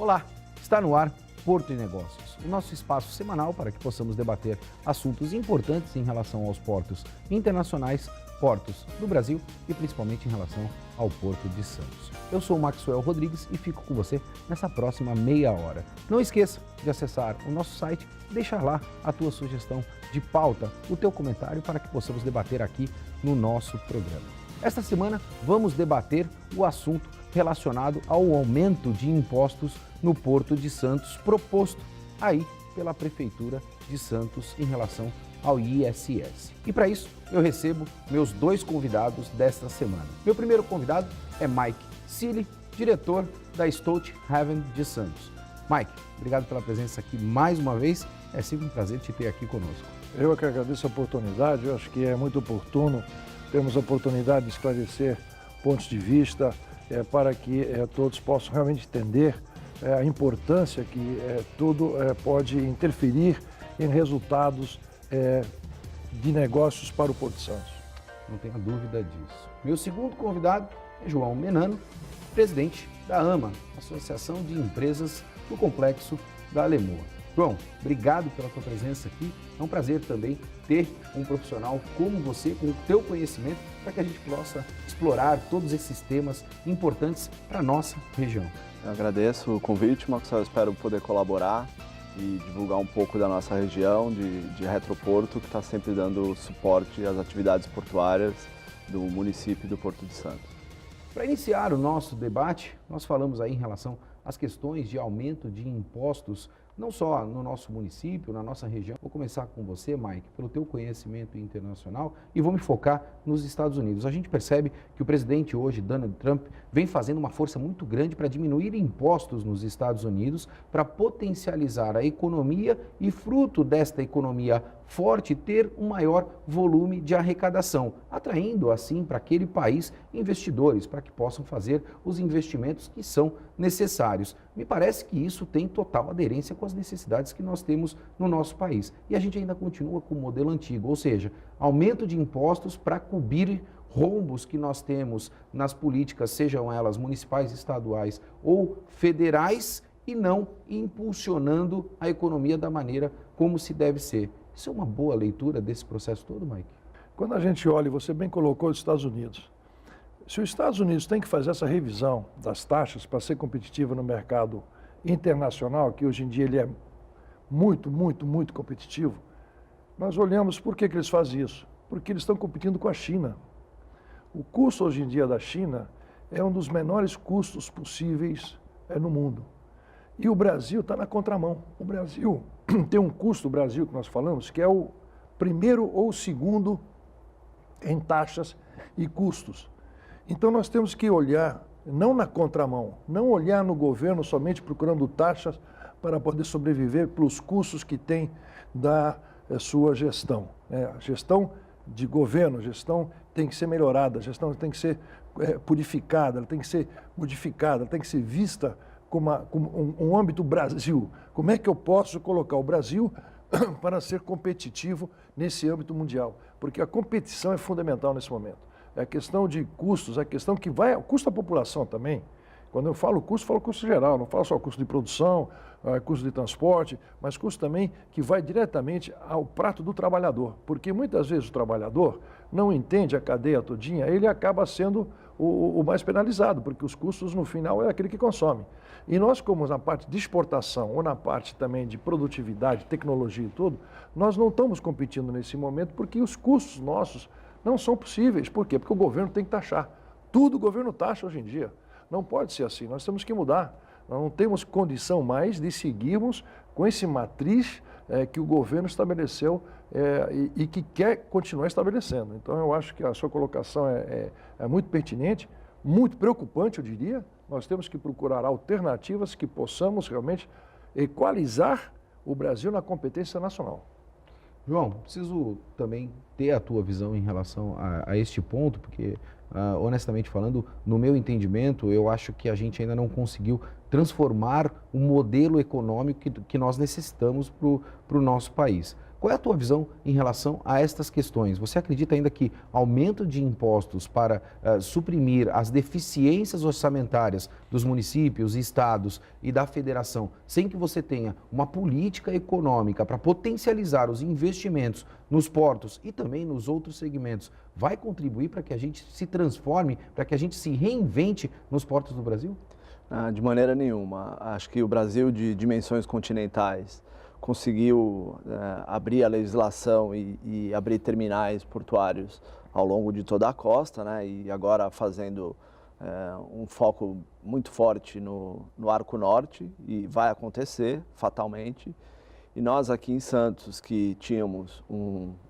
Olá, está no ar Porto e Negócios, o nosso espaço semanal para que possamos debater assuntos importantes em relação aos portos internacionais, portos do Brasil e principalmente em relação ao Porto de Santos. Eu sou o Maxwell Rodrigues e fico com você nessa próxima meia hora. Não esqueça de acessar o nosso site e deixar lá a tua sugestão de pauta, o teu comentário para que possamos debater aqui no nosso programa. Esta semana vamos debater o assunto relacionado ao aumento de impostos no Porto de Santos proposto aí pela Prefeitura de Santos em relação ao ISS. E para isso eu recebo meus dois convidados desta semana. Meu primeiro convidado é Mike Cili, diretor da Stolthaven de Santos. Mike, obrigado pela presença aqui mais uma vez, é sempre um prazer te ter aqui conosco. Eu que agradeço a oportunidade, eu acho que é muito oportuno, temos a oportunidade de esclarecer pontos de vista para que todos possam realmente entender a importância que tudo pode interferir em resultados de negócios para o Porto de Santos. Não tenha dúvida disso. Meu segundo convidado é João Menano, presidente da AMA, Associação de Empresas do Complexo da Alemoa. João, obrigado pela tua presença aqui. É um prazer também ter um profissional como você, com o teu conhecimento, para que a gente possa explorar todos esses temas importantes para a nossa região. Eu agradeço o convite, Maxwell. Espero poder colaborar e divulgar um pouco da nossa região de Retroporto, que está sempre dando suporte às atividades portuárias do município do Porto de Santos. Para iniciar o nosso debate, nós falamos aí em relação às questões de aumento de impostos, não só no nosso município, na nossa região. Vou começar com você, Mike, pelo teu conhecimento internacional e vou me focar nos Estados Unidos. A gente percebe que o presidente hoje, Donald Trump, vem fazendo uma força muito grande para diminuir impostos nos Estados Unidos, para potencializar a economia e, fruto desta economia forte, ter um maior volume de arrecadação, atraindo assim para aquele país investidores, para que possam fazer os investimentos que são necessários. Me parece que isso tem total aderência com as necessidades que nós temos no nosso país. E a gente ainda continua com o modelo antigo, ou seja, aumento de impostos para cobrir rombos que nós temos nas políticas, sejam elas municipais, estaduais ou federais, e não impulsionando a economia da maneira como se deve ser. Isso é uma boa leitura desse processo todo, Mike? Quando a gente olha, você bem colocou os Estados Unidos. Se os Estados Unidos têm que fazer essa revisão das taxas para ser competitivo no mercado internacional, que hoje em dia ele é muito, muito, muito competitivo, nós olhamos por que eles fazem isso. Porque eles estão competindo com a China. O custo hoje em dia da China é um dos menores custos possíveis no mundo. E o Brasil está na contramão. O Brasil tem um custo, o Brasil que nós falamos, que é o primeiro ou segundo em taxas e custos. Então nós temos que olhar, não na contramão, não olhar no governo somente procurando taxas para poder sobreviver pelos custos que tem da sua gestão. A gestão de governo, a gestão tem que ser melhorada, a gestão tem que ser purificada, ela tem que ser modificada, ela tem que ser vista como um âmbito Brasil. Como é que eu posso colocar o Brasil para ser competitivo nesse âmbito mundial? Porque a competição é fundamental nesse momento. É a questão de custos, a questão que vai, o custo da população também. Quando eu falo custo geral, não falo só custo de produção, custo de transporte, mas custo também que vai diretamente ao prato do trabalhador. Porque muitas vezes o trabalhador não entende a cadeia todinha, ele acaba sendo o mais penalizado, porque os custos no final é aquele que consome. E nós, como na parte de exportação ou na parte também de produtividade, tecnologia e tudo, nós não estamos competindo nesse momento porque os custos nossos não são possíveis. Por quê? Porque o governo tem que taxar. Tudo o governo taxa hoje em dia. Não pode ser assim, nós temos que mudar. Nós não temos condição mais de seguirmos com esse matriz que o governo estabeleceu e que quer continuar estabelecendo. Então eu acho que a sua colocação é muito pertinente, muito preocupante, eu diria. Nós temos que procurar alternativas que possamos realmente equalizar o Brasil na competência nacional. João, preciso também ter a tua visão em relação a este ponto, porque honestamente falando, no meu entendimento, eu acho que a gente ainda não conseguiu transformar o modelo econômico que nós necessitamos para o nosso país. Qual é a tua visão em relação a estas questões? Você acredita ainda que aumento de impostos para suprimir as deficiências orçamentárias dos municípios, estados e da federação, sem que você tenha uma política econômica para potencializar os investimentos nos portos e também nos outros segmentos, vai contribuir para que a gente se transforme, para que a gente se reinvente nos portos do Brasil? De maneira nenhuma. Acho que o Brasil, de dimensões continentais, conseguiu abrir a legislação e abrir terminais portuários ao longo de toda a costa, né? E agora fazendo um foco muito forte no Arco Norte, e vai acontecer fatalmente. E nós aqui em Santos, que tínhamos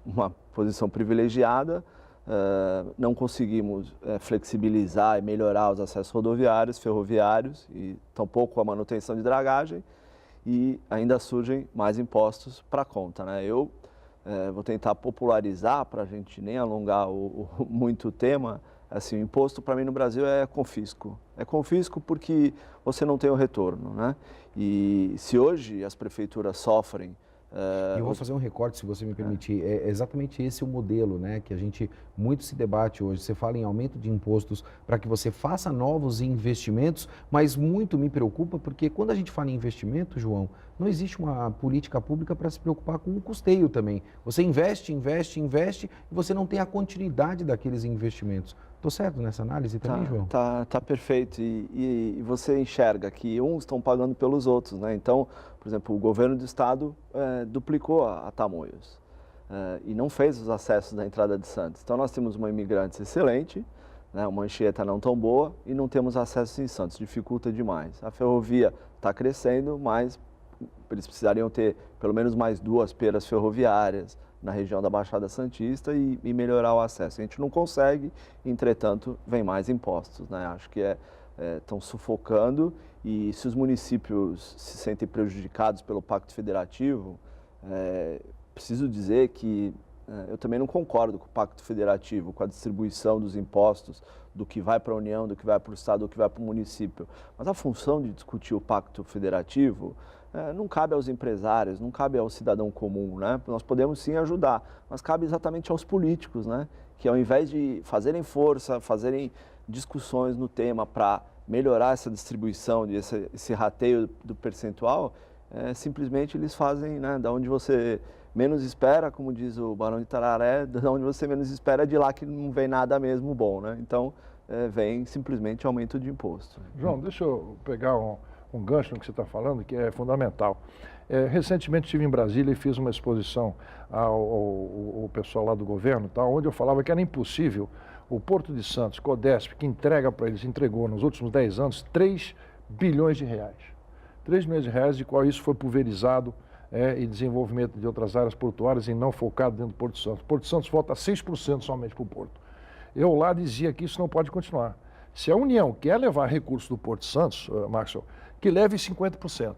uma posição privilegiada, não conseguimos flexibilizar e melhorar os acessos rodoviários, ferroviários, e tampouco a manutenção de dragagem, e ainda surgem mais impostos para a conta, né? Eu vou tentar popularizar, para a gente nem alongar muito o tema. Assim, o imposto para mim no Brasil é confisco. É confisco porque você não tem o retorno, né? E se hoje as prefeituras sofrem... Eu vou fazer um recorte, se você me permitir. É exatamente esse o modelo, né, que a gente muito se debate hoje. Você fala em aumento de impostos para que você faça novos investimentos, mas muito me preocupa porque quando a gente fala em investimento, João, não existe uma política pública para se preocupar com o custeio também. Você investe e você não tem a continuidade daqueles investimentos. Estou certo nessa análise também, João? Tá perfeito. E você enxerga que uns estão pagando pelos outros, né? Então, por exemplo, o governo do estado duplicou a Tamoios e não fez os acessos da entrada de Santos. Então, nós temos uma imigrante excelente, né, uma Anchieta não tão boa, e não temos acesso em Santos, dificulta demais. A ferrovia está crescendo, mas eles precisariam ter pelo menos mais 2 peras ferroviárias na região da Baixada Santista e melhorar o acesso. A gente não consegue, entretanto, vem mais impostos, né? Acho que estão sufocando, e se os municípios se sentem prejudicados pelo Pacto Federativo, preciso dizer que eu também não concordo com o Pacto Federativo, com a distribuição dos impostos, do que vai para a União, do que vai para o Estado, do que vai para o município. Mas a função de discutir o Pacto Federativo não cabe aos empresários, não cabe ao cidadão comum, né? Nós podemos sim ajudar, mas cabe exatamente aos políticos, né? Que ao invés de fazerem força, fazerem discussões no tema para melhorar essa distribuição, esse rateio do percentual, simplesmente eles fazem, né, da onde você menos espera, como diz o Barão de Itararé, da onde você menos espera, é de lá que não vem nada mesmo bom, né? Então, vem simplesmente aumento de imposto. João, deixa eu pegar um gancho no que você está falando, que é fundamental. Recentemente estive em Brasília e fiz uma exposição ao pessoal lá do governo, tá, onde eu falava que era impossível o Porto de Santos, Codesp, que entrega para eles, entregou nos últimos 10 anos 3 bilhões de reais. 3 bilhões de reais, de qual isso foi pulverizado e desenvolvimento de outras áreas portuárias e não focado dentro do Porto de Santos. O Porto de Santos volta 6% somente para o Porto. Eu lá dizia que isso não pode continuar. Se a União quer levar recursos do Porto de Santos, Maxwell, que leve 50%.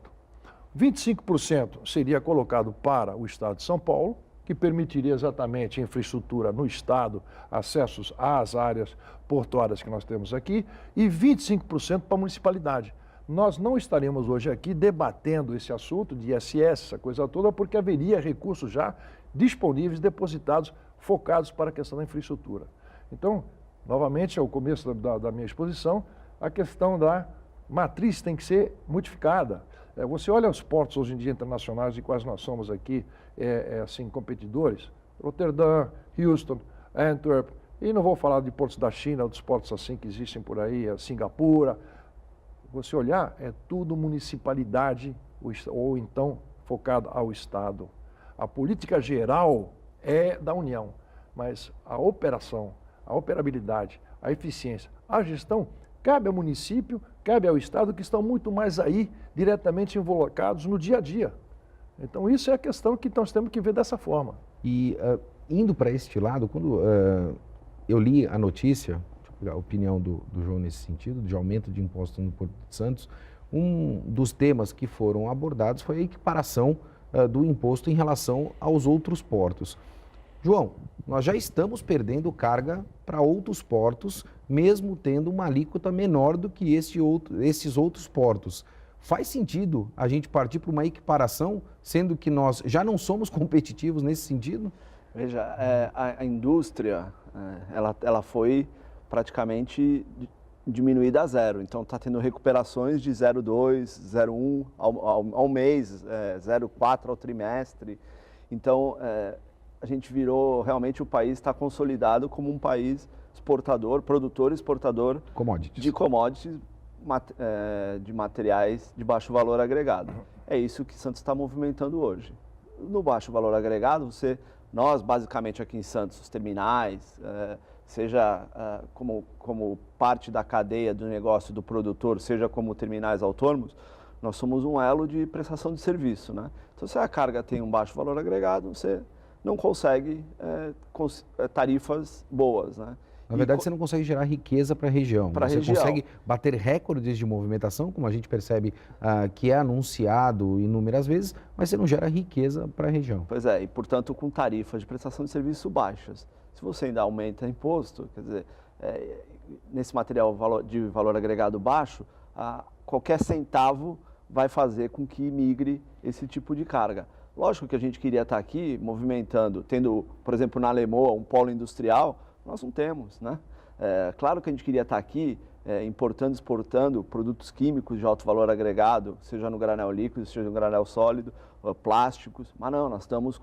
25% seria colocado para o Estado de São Paulo, que permitiria exatamente infraestrutura no Estado, acessos às áreas portuárias que nós temos aqui, e 25% para a municipalidade. Nós não estaremos hoje aqui debatendo esse assunto de ISS, essa coisa toda, porque haveria recursos já disponíveis, depositados, focados para a questão da infraestrutura. Então, novamente, ao começo da minha exposição, a questão da matriz tem que ser modificada. Você olha os portos hoje em dia internacionais de quais nós somos aqui, assim, competidores, Roterdã, Houston, Antwerp, e não vou falar de portos da China, outros portos assim que existem por aí, Singapura. Você olhar, é tudo municipalidade ou então focado ao Estado. A política geral é da União, mas a operação, a operabilidade, a eficiência, a gestão cabe ao município, cabe ao Estado, que estão muito mais aí diretamente involucrados no dia a dia. Então isso é a questão que nós temos que ver dessa forma. E indo para este lado, quando eu li a notícia, a opinião do João nesse sentido, de aumento de impostos no Porto de Santos, um dos temas que foram abordados foi a equiparação do imposto em relação aos outros portos. João, nós já estamos perdendo carga para outros portos mesmo tendo uma alíquota menor do que esses outros portos. Faz sentido a gente partir para uma equiparação, sendo que nós já não somos competitivos nesse sentido? Veja, a indústria, ela foi praticamente diminuída a zero. Então, está tendo recuperações de 0,2, 0,1 ao mês, 0,4 ao trimestre. Então, a gente virou, realmente o país está consolidado como um país exportador, produtor e exportador de commodities, de materiais de baixo valor agregado. É isso que Santos está movimentando hoje. No baixo valor agregado, nós basicamente aqui em Santos, os terminais, seja como parte da cadeia do negócio do produtor, seja como terminais autônomos, nós somos um elo de prestação de serviço, né? Então, se a carga tem um baixo valor agregado, você não consegue tarifas boas, né? Na verdade, você não consegue gerar riqueza para a região. Você consegue bater recordes de movimentação, como a gente percebe que é anunciado inúmeras vezes, mas você não gera riqueza para a região. Pois é, e portanto com tarifas de prestação de serviço baixas. Se você ainda aumenta imposto, quer dizer, nesse material de valor agregado baixo, qualquer centavo vai fazer com que migre esse tipo de carga. Lógico que a gente queria estar aqui movimentando, tendo, por exemplo, na Lemoa, um polo industrial, nós não temos, né? Claro que a gente queria estar aqui importando, exportando produtos químicos de alto valor agregado, seja no granel líquido, seja no granel sólido, plásticos, mas não, nós estamos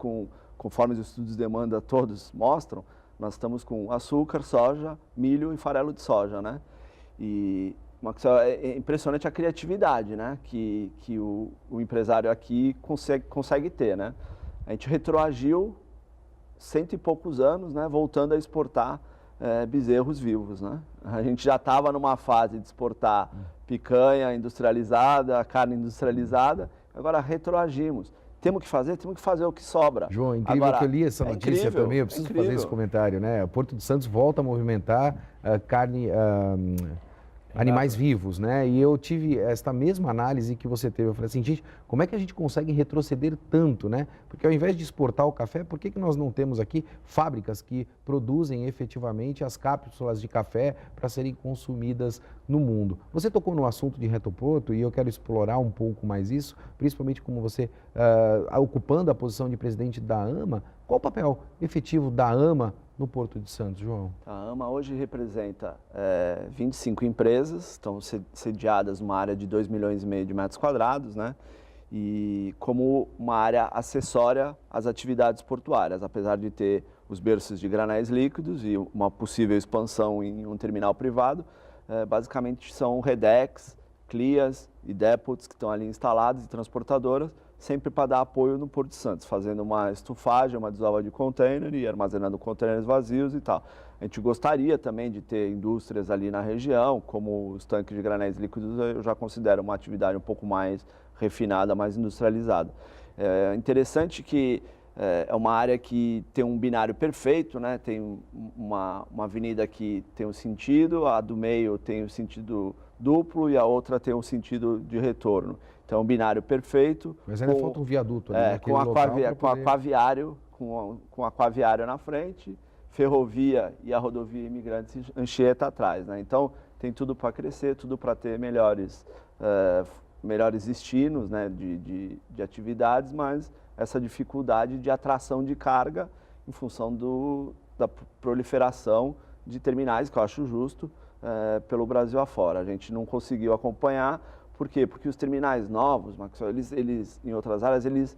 conforme os estudos de demanda todos mostram, nós estamos com açúcar, soja, milho e farelo de soja, né? E é impressionante a criatividade, né? Que o empresário aqui consegue ter, né? A gente retroagiu 100 e poucos anos, né, voltando a exportar bezerros vivos, né? A gente já estava numa fase de exportar picanha industrializada, carne industrializada, agora retroagimos. Temos que fazer o que sobra. João, incrível agora, que eu li essa notícia também, eu preciso fazer esse comentário, né? O Porto de Santos volta a movimentar animais vivos, né? E eu tive esta mesma análise que você teve. Eu falei assim, gente, como é que a gente consegue retroceder tanto, né? Porque ao invés de exportar o café, por que nós não temos aqui fábricas que produzem efetivamente as cápsulas de café para serem consumidas no mundo? Você tocou no assunto de Retroporto e eu quero explorar um pouco mais isso, principalmente como você, ocupando a posição de presidente da AMA, qual o papel efetivo da AMA no Porto de Santos, João? A AMA hoje representa 25 empresas, estão sediadas numa área de 2,5 milhões de metros quadrados, né? E como uma área acessória às atividades portuárias, apesar de ter os berços de granéis líquidos e uma possível expansão em um terminal privado, basicamente são Redex, Clias e depots que estão ali instalados e transportadoras, sempre para dar apoio no Porto de Santos, fazendo uma estufagem, uma desova de container e armazenando containers vazios e tal. A gente gostaria também de ter indústrias ali na região, como os tanques de granéis líquidos, eu já considero uma atividade um pouco mais refinada, mais industrializada. É interessante que é uma área que tem um binário perfeito, né? Tem uma avenida que tem um sentido, a do meio tem um sentido duplo e a outra tem um sentido de retorno. Então, um binário perfeito. Mas ainda falta um viaduto ali, com aquaviário na frente, ferrovia e a rodovia Imigrantes Anchieta atrás, né? Então, tem tudo para crescer, tudo para ter melhores destinos, né, de atividades, mas essa dificuldade de atração de carga em função da proliferação de terminais, que eu acho justo, pelo Brasil afora. A gente não conseguiu acompanhar. Por quê? Porque os terminais novos, Maxwell, eles em outras áreas, eles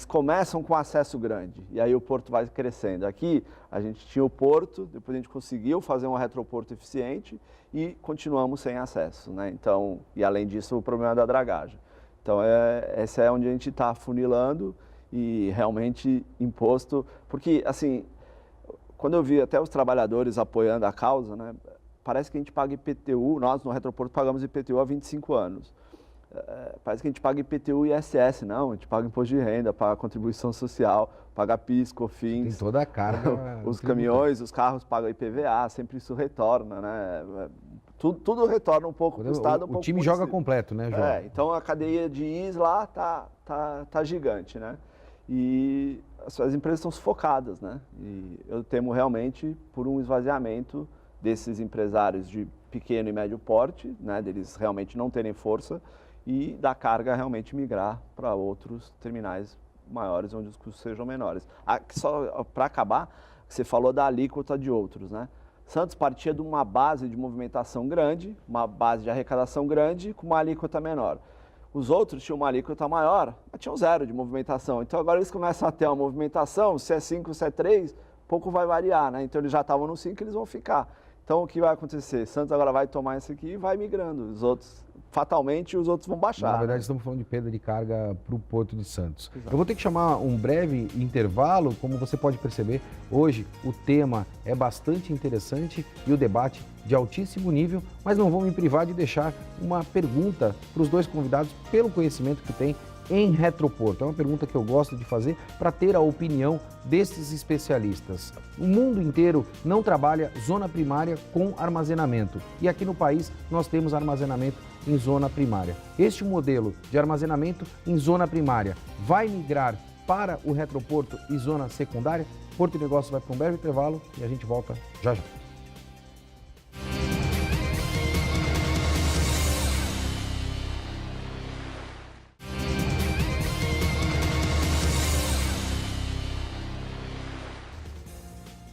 começam com acesso grande e aí o porto vai crescendo. Aqui a gente tinha o porto, depois a gente conseguiu fazer um retroporto eficiente e continuamos sem acesso, né? Então, e além disso, o problema da dragagem. Então, essa é onde a gente está afunilando e realmente imposto, porque assim, quando eu vi até os trabalhadores apoiando a causa, né? Parece que a gente paga IPTU, nós no Retroporto pagamos IPTU há 25 anos. Parece que a gente paga IPTU e ISS, não, a gente paga imposto de renda, paga contribuição social, paga PIS, COFINS. Tem toda a carga. Os caminhões, os carros pagam IPVA, sempre isso retorna, né? Tudo retorna um pouco para o Estado, um pouco. O time joga completo, né, João? Então a cadeia de IS lá tá gigante, né? E as empresas estão sufocadas, né? E eu temo realmente por um esvaziamento desses empresários de pequeno e médio porte, né, deles realmente não terem força, e da carga realmente migrar para outros terminais maiores, onde os custos sejam menores. Só para acabar, você falou da alíquota de outros, né? Santos partia de uma base de movimentação grande, uma base de arrecadação grande, com uma alíquota menor. Os outros tinham uma alíquota maior, mas tinham 0 de movimentação. Então agora eles começam a ter uma movimentação, se é 5, se é 3, pouco vai variar, né? Então eles já estavam no 5, eles vão ficar. Então o que vai acontecer? Santos agora vai tomar isso aqui e vai migrando. Os outros, fatalmente, os outros vão baixar. Na verdade, né? estamos falando de perda de carga para o Porto de Santos. Exato. Eu vou ter que chamar um breve intervalo. Como você pode perceber, hoje o tema é bastante interessante e o debate de altíssimo nível, mas não vou me privar de deixar uma pergunta para os dois convidados pelo conhecimento que tem em retroporto. É uma pergunta que eu gosto de fazer para ter a opinião desses especialistas. O mundo inteiro não trabalha zona primária com armazenamento e aqui no país nós temos armazenamento em zona primária. Este modelo de armazenamento em zona primária vai migrar para o retroporto e zona secundária? Porto e Negócios vai para um breve intervalo e a gente volta já já.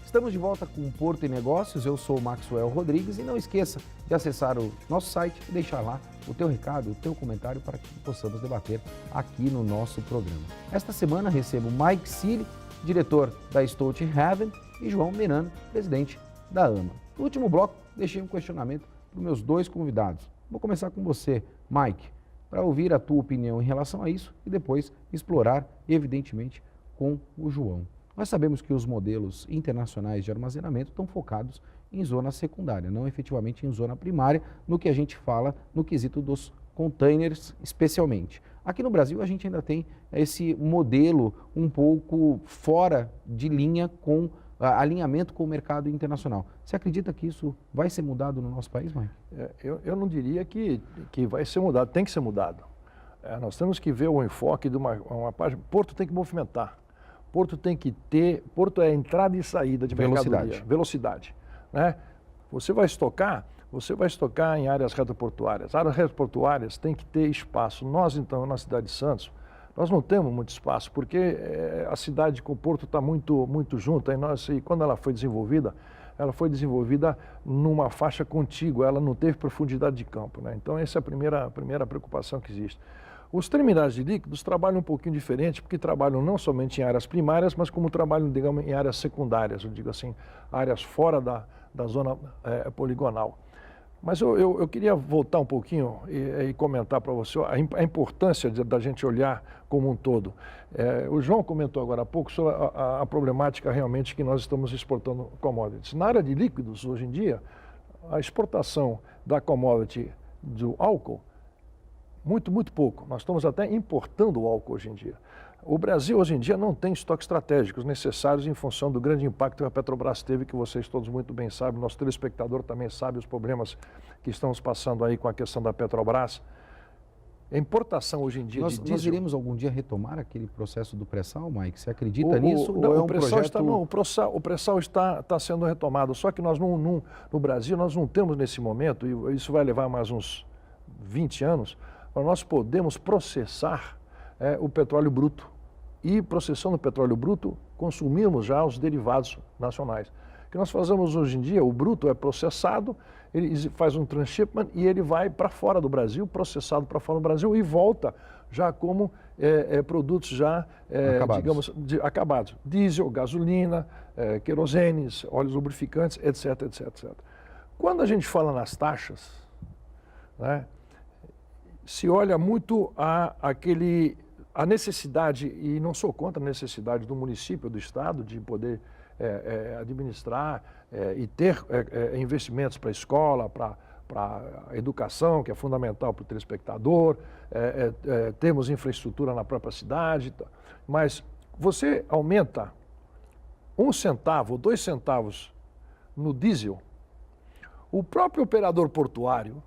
Estamos de volta com Porto e Negócios, eu sou o Maxwell Rodrigues e não esqueça de acessar o nosso site e deixar lá o teu recado, o teu comentário para que possamos debater aqui no nosso programa. Esta semana recebo Mike Seeley, diretor da Stoltz Haven, e João Menano, presidente da AMA. No último bloco, deixei um questionamento para os meus dois convidados. Vou começar com você, Mike, para ouvir a tua opinião em relação a isso e depois explorar, evidentemente, com o João. Nós sabemos que os modelos internacionais de armazenamento estão focados em zona secundária, não efetivamente em zona primária, no que a gente fala no quesito dos containers especialmente. Aqui no Brasil a gente ainda tem esse modelo um pouco fora de linha com alinhamento com o mercado internacional. Você acredita que isso vai ser mudado no nosso país, Mike? Eu não diria que vai ser mudado, tem que ser mudado. Nós temos que ver o enfoque de uma página. Porto tem que movimentar. Porto tem que ter, Porto é entrada e saída de mercadoria. Velocidade. Né? Você vai estocar em áreas retroportuárias. Áreas retroportuárias tem que ter espaço. Nós, então, na cidade de Santos, nós não temos muito espaço, porque a cidade com o Porto está muito junta. E quando ela foi desenvolvida numa faixa contígua, ela não teve profundidade de campo. Né? Então, essa é a primeira preocupação que existe. Os terminais de líquidos trabalham um pouquinho diferente, porque trabalham não somente em áreas primárias, mas como trabalham, digamos, em áreas secundárias, eu digo assim, áreas fora da zona poligonal. Mas eu queria voltar um pouquinho e comentar para você a importância da gente olhar como um todo. O João comentou agora há pouco sobre a problemática realmente que nós estamos exportando commodities. Na área de líquidos, hoje em dia, a exportação da commodity do álcool, muito pouco. Nós estamos até importando o álcool hoje em dia. O Brasil, hoje em dia, não tem estoques estratégicos necessários em função do grande impacto que a Petrobras teve, que vocês todos muito bem sabem, nosso telespectador também sabe os problemas que estamos passando aí com a questão da Petrobras. A importação hoje em dia de diesel... Nós iremos algum dia retomar aquele processo do pré-sal, Mike? Você acredita nisso? Ou é um projeto... O pré-sal está sendo retomado, só que nós no Brasil nós não temos nesse momento, e isso vai levar mais uns 20 anos, nós podemos processar o petróleo bruto. E processando o petróleo bruto, consumimos já os derivados nacionais. O que nós fazemos hoje em dia, o bruto é processado, ele faz um transshipment e ele vai para fora do Brasil, processado para fora do Brasil e volta já como produtos já, acabados. Digamos, acabados. Diesel, gasolina, querosenes, óleos lubrificantes, etc, etc, etc. Quando a gente fala nas taxas, né, se olha muito a necessidade, e não sou contra a necessidade do município, do Estado, de poder administrar e ter investimentos para a escola, para a educação, que é fundamental para o telespectador, temos infraestrutura na própria cidade, mas você aumenta 1 centavo, 2 centavos no diesel, o próprio operador portuário,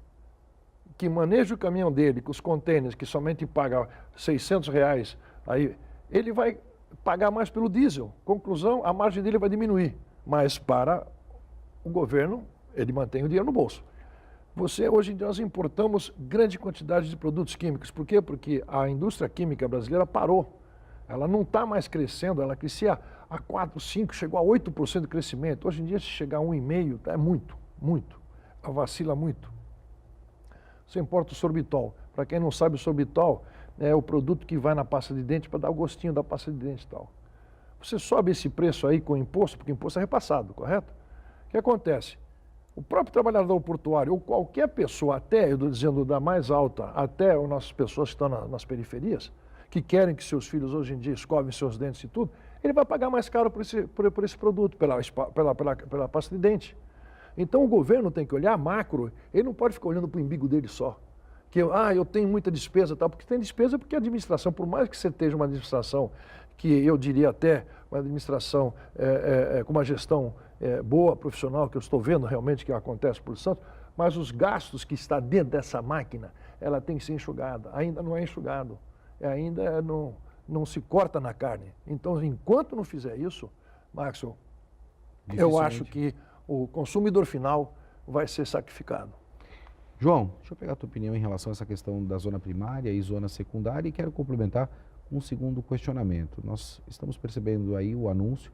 que maneja o caminhão dele, com os contêineres, que somente paga R$600, aí, ele vai pagar mais pelo diesel. Conclusão, a margem dele vai diminuir. Mas para o governo, ele mantém o dinheiro no bolso. Hoje em dia nós importamos grande quantidade de produtos químicos. Por quê? Porque a indústria química brasileira parou. Ela não está mais crescendo, ela crescia a 4, 5, chegou a 8% de crescimento. Hoje em dia, se chegar a 1,5%, é muito, muito. Ela vacila muito. Você importa o sorbitol. Para quem não sabe, o sorbitol é o produto que vai na pasta de dente para dar o gostinho da pasta de dente e tal. Você sobe esse preço aí com imposto, porque o imposto é repassado, correto? O que acontece? O próprio trabalhador portuário, ou qualquer pessoa, até, eu estou dizendo da mais alta, até as nossas pessoas que estão nas periferias, que querem que seus filhos hoje em dia escovem seus dentes e tudo, ele vai pagar mais caro por esse produto, pela pasta de dente. Então o governo tem que olhar macro, ele não pode ficar olhando para o umbigo dele só. Que eu tenho muita despesa, tal, porque tem despesa porque a administração, por mais que você esteja uma administração que eu diria até uma administração com uma gestão boa, profissional, que eu estou vendo realmente que acontece por Santos, mas os gastos que está dentro dessa máquina, ela tem que ser enxugada. Ainda não é enxugado, ainda não se corta na carne. Então, enquanto não fizer isso, Maxwell, eu acho que o consumidor final vai ser sacrificado. João, deixa eu pegar a tua opinião em relação a essa questão da zona primária e zona secundária e quero complementar com um segundo questionamento. Nós estamos percebendo aí o anúncio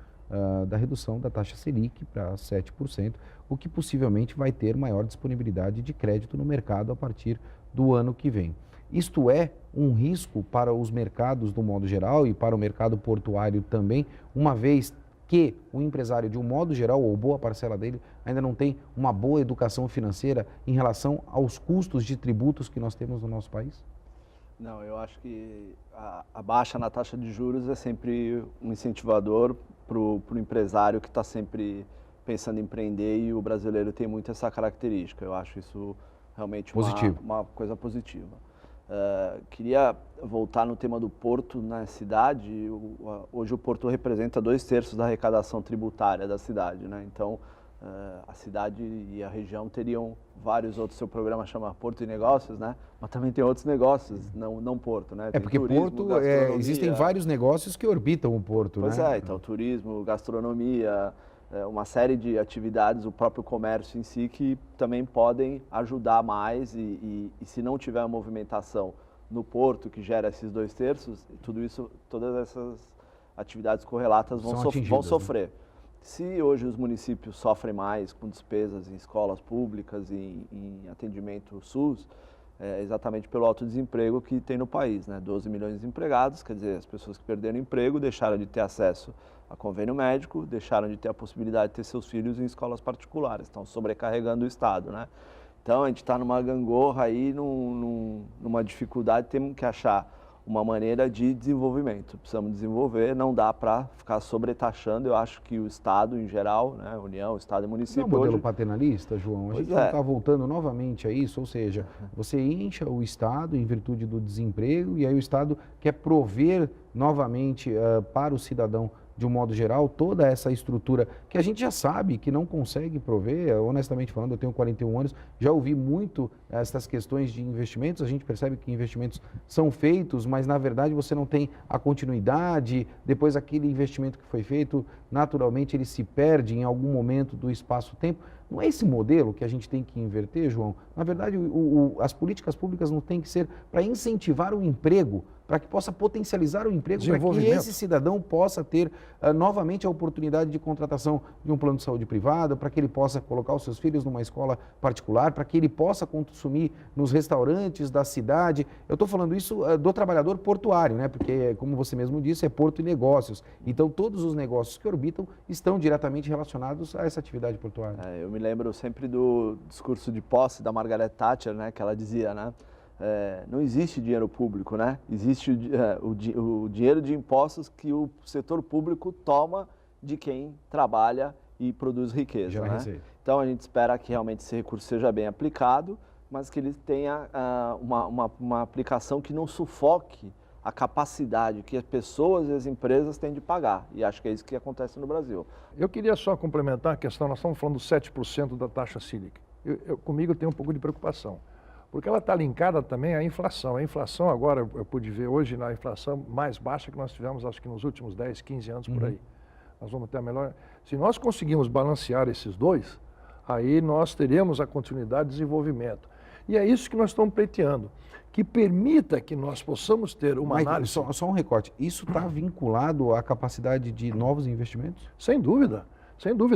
da redução da taxa Selic para 7%, o que possivelmente vai ter maior disponibilidade de crédito no mercado a partir do ano que vem. Isto é um risco para os mercados do modo geral e para o mercado portuário também, uma vez que o empresário, de um modo geral, ou boa parcela dele, ainda não tem uma boa educação financeira em relação aos custos de tributos que nós temos no nosso país? Não, eu acho que a baixa na taxa de juros é sempre um incentivador para o empresário que está sempre pensando em empreender, e o brasileiro tem muito essa característica. Eu acho isso realmente uma coisa positiva. Queria voltar no tema do porto na cidade. Hoje o porto representa 2/3 da arrecadação tributária da cidade, né? Então a cidade e a região teriam vários outros. Seu programa chama Porto e Negócios, né? Mas também tem outros negócios, não porto, né? Tem porque turismo, porto, existem vários negócios que orbitam o porto, pois né? Pois então turismo, gastronomia, uma série de atividades, o próprio comércio em si, que também podem ajudar mais e se não tiver a movimentação no porto, que gera esses 2/3, tudo isso, todas essas atividades correlatas vão sofrer. Né? Se hoje os municípios sofrem mais com despesas em escolas públicas e em atendimento SUS, é exatamente pelo alto desemprego que tem no país, né? 12 milhões de desempregados, quer dizer, as pessoas que perderam emprego deixaram de ter acesso a convênio médico, deixaram de ter a possibilidade de ter seus filhos em escolas particulares, estão sobrecarregando o Estado, né? Então a gente está numa gangorra aí, numa dificuldade, temos que achar uma maneira de desenvolvimento. Precisamos desenvolver, não dá para ficar sobretaxando. Eu acho que o Estado em geral, né, União, Estado e município... Não é um modelo paternalista, João? A gente não está voltando novamente a isso, ou seja, você incha o Estado em virtude do desemprego e aí o Estado quer prover novamente para o cidadão, de um modo geral, toda essa estrutura que a gente já sabe que não consegue prover. Honestamente falando, eu tenho 41 anos, já ouvi muito essas questões de investimentos, a gente percebe que investimentos são feitos, mas na verdade você não tem a continuidade, depois aquele investimento que foi feito, naturalmente ele se perde em algum momento do espaço-tempo. Não é esse modelo que a gente tem que inverter, João? Na verdade, as políticas públicas não têm que ser para incentivar o emprego, para que possa potencializar o emprego, para que esse cidadão possa ter novamente a oportunidade de contratação de um plano de saúde privado, para que ele possa colocar os seus filhos numa escola particular, para que ele possa consumir nos restaurantes da cidade. Eu estou falando isso do trabalhador portuário, né? Porque, como você mesmo disse, é porto e negócios. Então, todos os negócios que orbitam estão diretamente relacionados a essa atividade portuária. Eu me lembro sempre do discurso de posse da Margaret Thatcher, né? Que ela dizia, né? Não existe dinheiro público, né? Existe o dinheiro de impostos que o setor público toma de quem trabalha e produz riqueza, né? Então a gente espera que realmente esse recurso seja bem aplicado, mas que ele tenha uma aplicação que não sufoque a capacidade que as pessoas e as empresas têm de pagar. E acho que é isso que acontece no Brasil. Eu queria só complementar a questão, nós estamos falando dos 7% da taxa Selic. Comigo eu tenho um pouco de preocupação. Porque ela está linkada também à inflação. A inflação agora, eu pude ver hoje, na inflação mais baixa que nós tivemos, acho que nos últimos 10, 15 anos por aí. Nós vamos ter a melhor... Se nós conseguirmos balancear esses dois, aí nós teremos a continuidade de desenvolvimento. E é isso que nós estamos pleiteando, que permita que nós possamos ter uma análise... Só um recorte, isso está vinculado à capacidade de novos investimentos? Sem dúvida,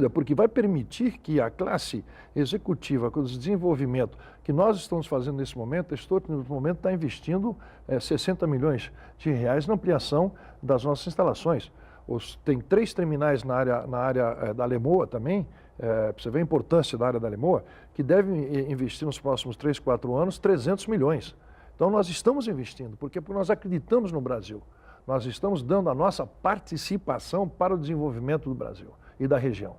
porque vai permitir que a classe executiva, com o desenvolvimento que nós estamos fazendo nesse momento, está investindo 60 milhões de reais na ampliação das nossas instalações. Tem 3 terminais na área da Alemoa também, para você ver a importância da área da Alemoa, que devem investir nos próximos 3, 4 anos 300 milhões. Então nós estamos investindo, porque nós acreditamos no Brasil. Nós estamos dando a nossa participação para o desenvolvimento do Brasil e da região.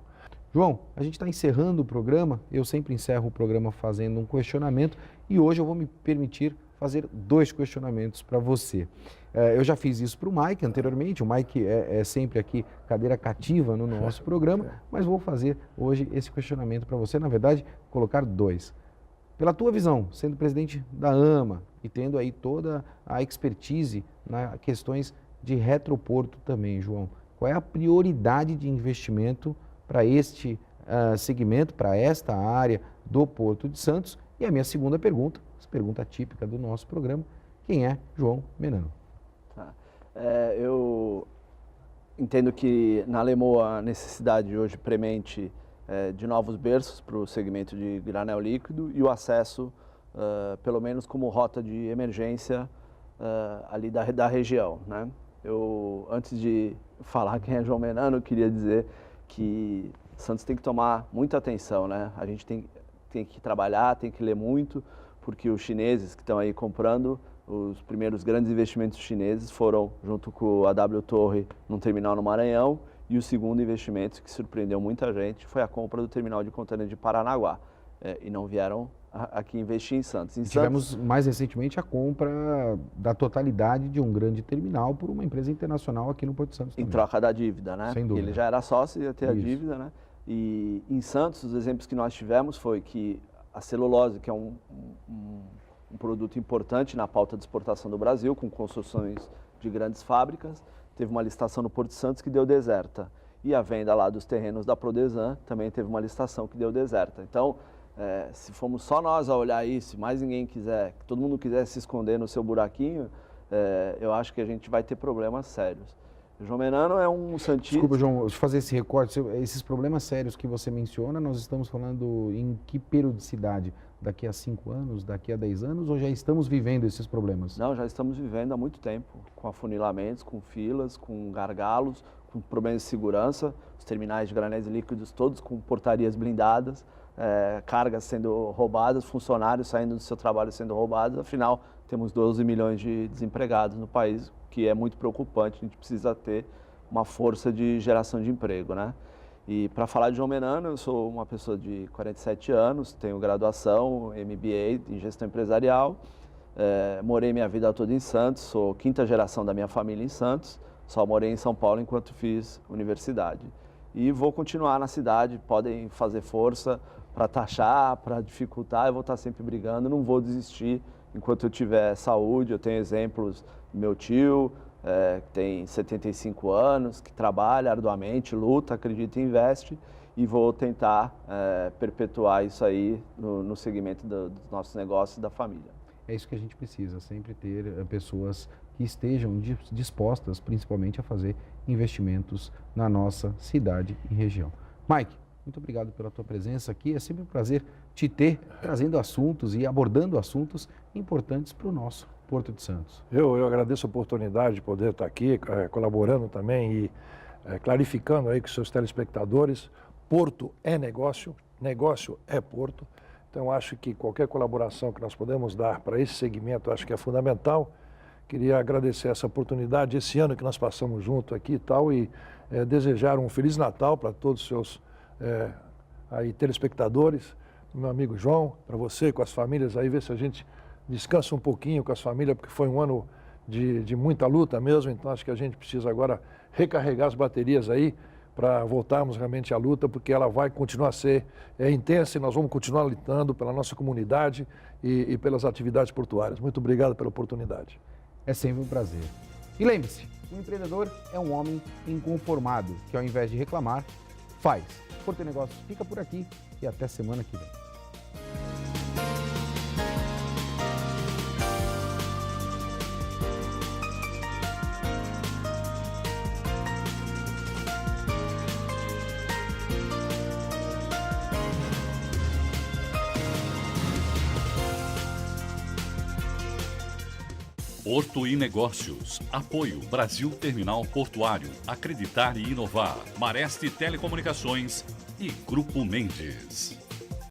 João, a gente está encerrando o programa, eu sempre encerro o programa fazendo um questionamento e hoje eu vou me permitir fazer 2 questionamentos para você. Eu já fiz isso para o Mike anteriormente, o Mike é sempre aqui cadeira cativa no nosso programa, mas vou fazer hoje esse questionamento para você, na verdade, colocar 2. Pela tua visão, sendo presidente da AMA e tendo aí toda a expertise nas questões de retroporto também, João, qual é a prioridade de investimento para este segmento, para esta área do Porto de Santos? E a minha segunda pergunta, pergunta típica do nosso programa, quem é João Menano? Tá. Eu entendo que na Alemoa a necessidade hoje premente de novos berços para o segmento de granel líquido e o acesso, pelo menos como rota de emergência ali da região, né? Antes de falar quem é João Menano, queria dizer que Santos tem que tomar muita atenção, né? A gente tem que trabalhar, tem que ler muito, porque os chineses que estão aí comprando, os primeiros grandes investimentos chineses foram junto com a W Torre num terminal no Maranhão, e o segundo investimento que surpreendeu muita gente foi a compra do terminal de contêiner de Paranaguá. E não vieram aqui investir em Santos. Tivemos mais recentemente a compra da totalidade de um grande terminal por uma empresa internacional aqui no Porto de Santos também. Em troca da dívida, né? Sem dúvida. Ele já era sócio e ia ter a dívida, né? E em Santos, os exemplos que nós tivemos foi que a celulose, que é um produto importante na pauta de exportação do Brasil, com construções de grandes fábricas, teve uma licitação no Porto de Santos que deu deserta. E a venda lá dos terrenos da Prodesan também teve uma licitação que deu deserta. Então, se formos só nós a olhar isso, mais ninguém quiser, que todo mundo quiser se esconder no seu buraquinho, eu acho que a gente vai ter problemas sérios. O João Menano é um santista... Desculpa, João, deixa eu fazer esse recorte. Esses problemas sérios que você menciona, nós estamos falando em que periodicidade? Daqui a 5 anos, daqui a 10 anos, ou já estamos vivendo esses problemas? Não, já estamos vivendo há muito tempo, com afunilamentos, com filas, com gargalos, com problemas de segurança, os terminais de granéis líquidos todos com portarias blindadas, cargas sendo roubadas, funcionários saindo do seu trabalho sendo roubados, afinal temos 12 milhões de desempregados no país, que é muito preocupante, a gente precisa ter uma força de geração de emprego, né? E para falar de João Menano, eu sou uma pessoa de 47 anos, tenho graduação, MBA em gestão empresarial, morei minha vida toda em Santos, sou 5ª geração da minha família em Santos, só morei em São Paulo enquanto fiz universidade. E vou continuar na cidade, podem fazer força para taxar, para dificultar, eu vou estar sempre brigando, não vou desistir enquanto eu tiver saúde. Eu tenho exemplos do meu tio, que tem 75 anos, que trabalha arduamente, luta, acredita e investe, e vou tentar perpetuar isso aí no segmento dos nossos negócios e da família. É isso que a gente precisa, sempre ter pessoas que estejam dispostas, principalmente, a fazer investimentos na nossa cidade e região. Mike, muito obrigado pela tua presença aqui, é sempre um prazer te ter trazendo assuntos e abordando assuntos importantes para o nosso Porto de Santos. Eu agradeço a oportunidade de poder estar aqui, colaborando também e clarificando aí com os seus telespectadores. Porto é negócio, negócio é Porto. Então, acho que qualquer colaboração que nós podemos dar para esse segmento, acho que é fundamental. Queria agradecer essa oportunidade, esse ano que nós passamos junto aqui e tal, e desejar um Feliz Natal para todos os seus aí, telespectadores, meu amigo João, para você, com as famílias aí, ver se a gente descansa um pouquinho com as famílias, porque foi um ano de muita luta mesmo, então acho que a gente precisa agora recarregar as baterias aí para voltarmos realmente à luta, porque ela vai continuar a ser intensa e nós vamos continuar lutando pela nossa comunidade e pelas atividades portuárias. Muito obrigado pela oportunidade. É sempre um prazer. E lembre-se, o empreendedor é um homem inconformado, que ao invés de reclamar, faz. Porto Negócios fica por aqui e até semana que vem. Porto e Negócios. Apoio Brasil Terminal Portuário. Acreditar e inovar. Mareste Telecomunicações e Grupo Mendes.